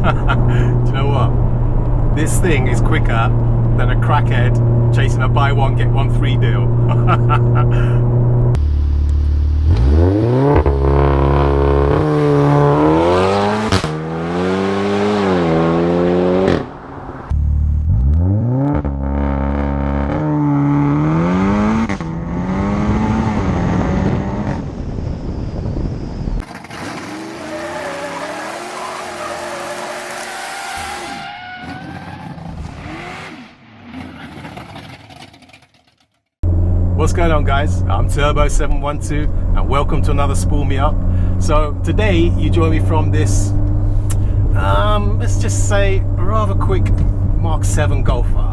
Do you know what? This thing is quicker than a crackhead chasing a buy one get one free deal. What's going on, guys? I'm Turbo712 and welcome to another Spool Me Up. So today you join me from this let's just say rather quick Mark 7 Golfer.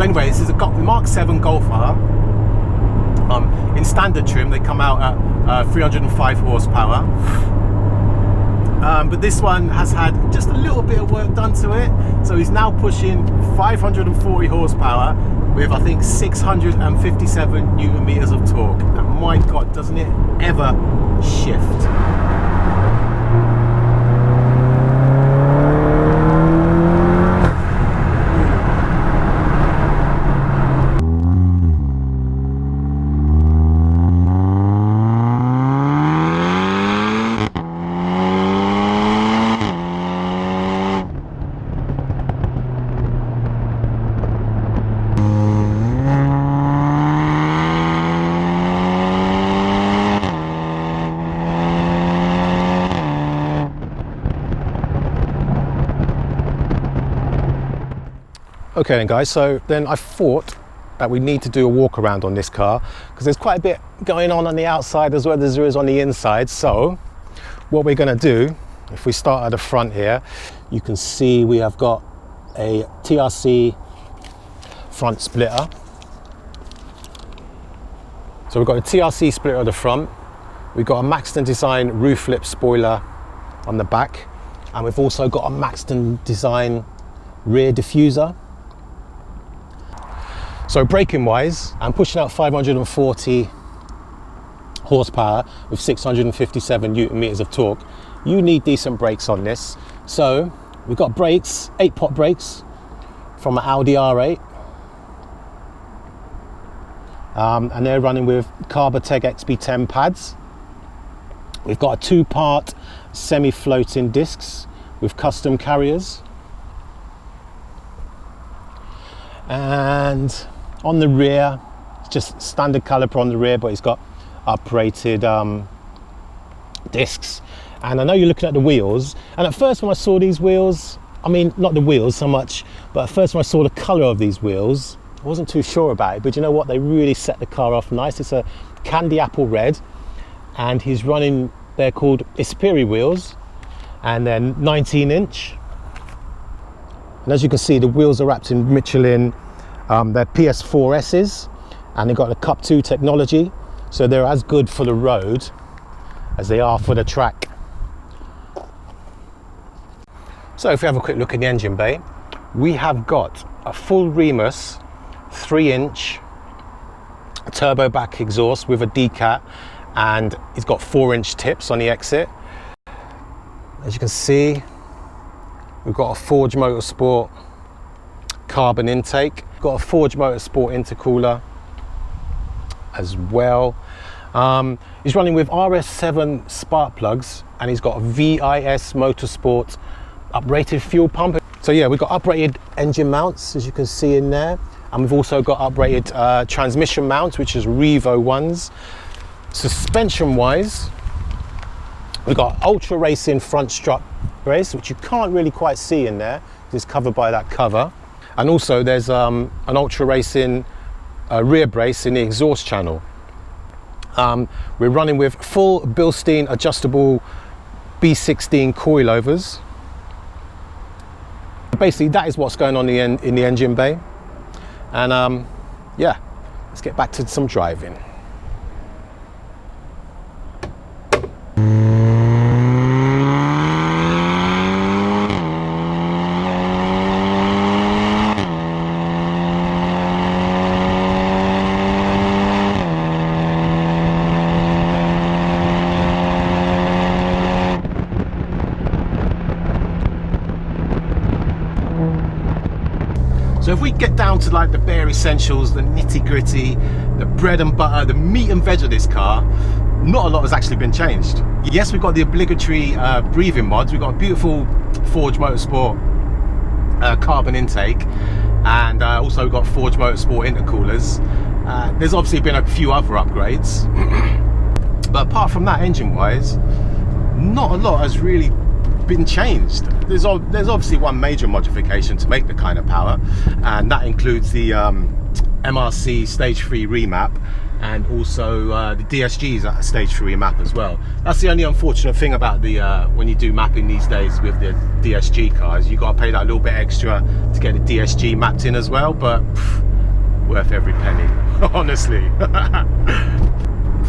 Anyway, this is a Mark 7 Golfer. In standard trim, they come out at 305 horsepower. But this one has had just a little bit of work done to it. So he's now pushing 540 horsepower with, I think, 657 Newton meters of torque. And my God, doesn't it ever shift? Okay then, guys, so then I thought that we need to do a walk around on this car because there's quite a bit going on the outside as well as there is on the inside. So what we're going to do, if we start at the front here, you can see we have got a TRC front splitter. So we've got a TRC splitter at the front, we've got a Maxton design roof lip spoiler on the back, and we've also got a Maxton design rear diffuser. So braking wise, I'm pushing out 540 horsepower with 657 Newton meters of torque. You need decent brakes on this. So we've got brakes, 8-pot brakes from an Audi R8. And they're running with Carbotech XP10 pads. We've got a 2-part semi-floating discs with custom carriers. And on the rear, it's just standard caliper on the rear, but it's got uprated discs. And I know you're looking at the wheels, and at first when I saw these wheels, I mean not the wheels so much, but at first when I saw the colour of these wheels, I wasn't too sure about it. But you know what, they really set the car off nice. It's a candy apple red, and he's running, they're called Ispiri wheels, and then 19-inch. And as you can see, the wheels are wrapped in Michelin, they're PS4S's, and they've got the Cup 2 technology, so they're as good for the road as they are for the track. So if we have a quick look in the engine bay, we have got a full Remus 3-inch turbo back exhaust with a decat, and it's got 4-inch tips on the exit. As you can see, we've got a Forge Motorsport carbon intake, got a Forge Motorsport intercooler as well. He's running with RS7 spark plugs, and he's got a VIS Motorsport uprated fuel pump. So yeah, we've got uprated engine mounts, as you can see in there, and we've also got uprated transmission mounts, which is Revo ones. Suspension wise, we've got ultra racing front strut brace, which you can't really quite see in there. It's covered by that cover. And also there's an Ultra Racing rear brace in the exhaust channel. We're running with full Bilstein adjustable B16 coilovers. Basically, that is what's going on in the engine bay. And yeah, let's get back to some driving. So if we get down to like the bare essentials, the nitty gritty, the bread and butter, the meat and veg of this car, not a lot has actually been changed. Yes, we've got the obligatory breathing mods. We've got a beautiful Forge Motorsport carbon intake, and also we've got Forge Motorsport intercoolers. There's obviously been a few other upgrades, but apart from that, engine wise, not a lot has really been changed. There's obviously one major modification to make the kind of power, and that includes the MRC Stage 3 remap, and also the DSG's Stage 3 remap as well. That's the only unfortunate thing about the when you do mapping these days with the DSG cars, you got to pay that little bit extra to get the DSG mapped in as well, but worth every penny, honestly.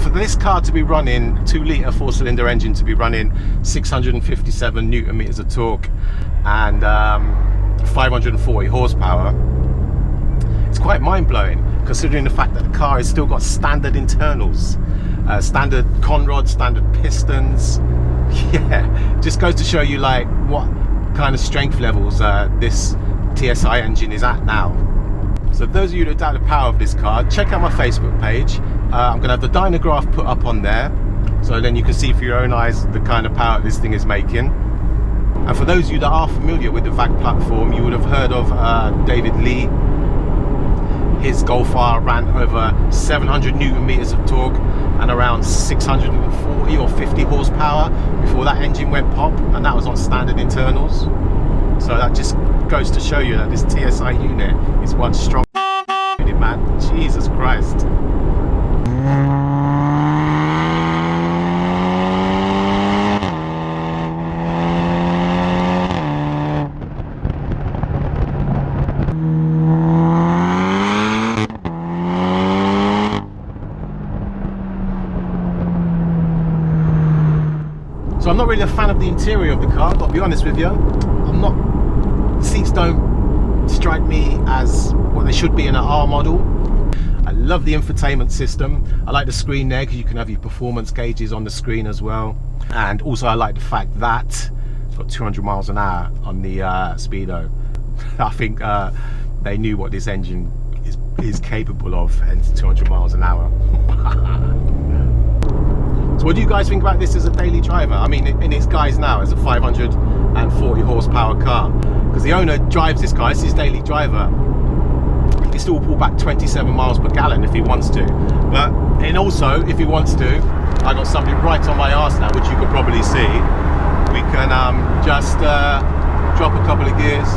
For this car to be running 2-litre 4-cylinder engine, to be running 657 Newton meters of torque and 540 horsepower, it's quite mind-blowing, considering the fact that the car has still got standard internals, standard conrod, standard pistons. Yeah, just goes to show you like what kind of strength levels this TSI engine is at now. So those of you that doubt the power of this car, check out my Facebook page. I'm going to have the dynograph put up on there, so then you can see for your own eyes the kind of power this thing is making. And for those of you that are familiar with the VAG platform, you would have heard of David Lee. His Golf R ran over 700 Newton meters of torque and around 640 or 50 horsepower before that engine went pop, and that was on standard internals. So that just goes to show you that this TSI unit is one strong unit, man. Jesus Christ. So I'm not really a fan of the interior of the car, got to be honest with you. The seats don't strike me as what they should be in an R model. I love the infotainment system. I like the screen there because you can have your performance gauges on the screen as well. And also I like the fact that it's got 200 miles an hour on the speedo. I think they knew what this engine is capable of, hence 200 miles an hour. So what do you guys think about this as a daily driver? I mean, in its guise now as a 540 horsepower car, because the owner drives this car, it's his daily driver. He can still pull back 27 miles per gallon if he wants to, and also if he wants to, I got something right on my arse now, which you could probably see. We can just drop a couple of gears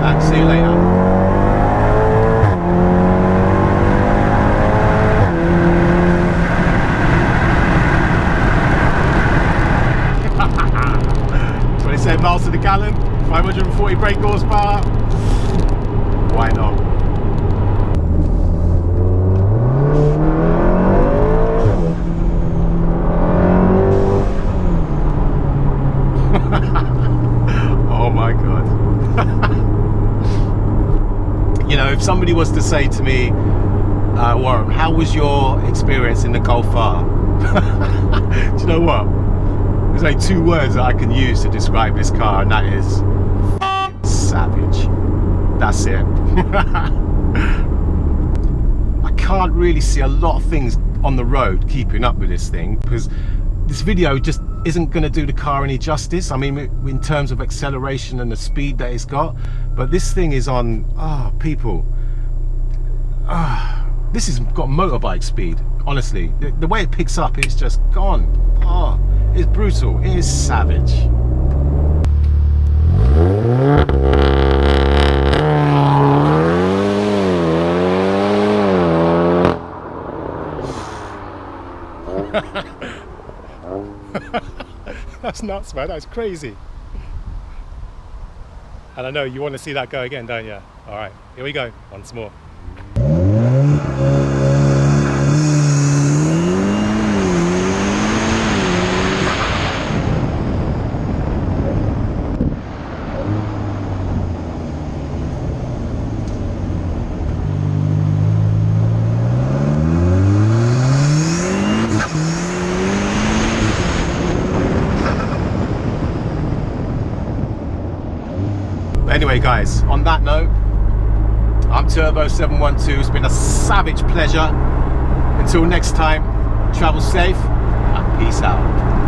and see you later. Miles to the gallon, 540 brake horsepower. Why not? Oh my god. You know, if somebody was to say to me, Warren, how was your experience in the Golf R? Do you know what? There's only two words that I can use to describe this car, and that is savage. That's it. I can't really see a lot of things on the road keeping up with this thing, because this video just isn't going to do the car any justice. I mean, in terms of acceleration and the speed that it's got, but this thing is on, people, this has got motorbike speed, honestly. The way it picks up, it's just gone. It's brutal, it is savage. That's nuts, man, that's crazy. And I know you want to see that go again, don't you? All right, here we go, once more. Anyway guys, on that note, I'm Turbo712. It's been a savage pleasure. Until next time, travel safe and peace out.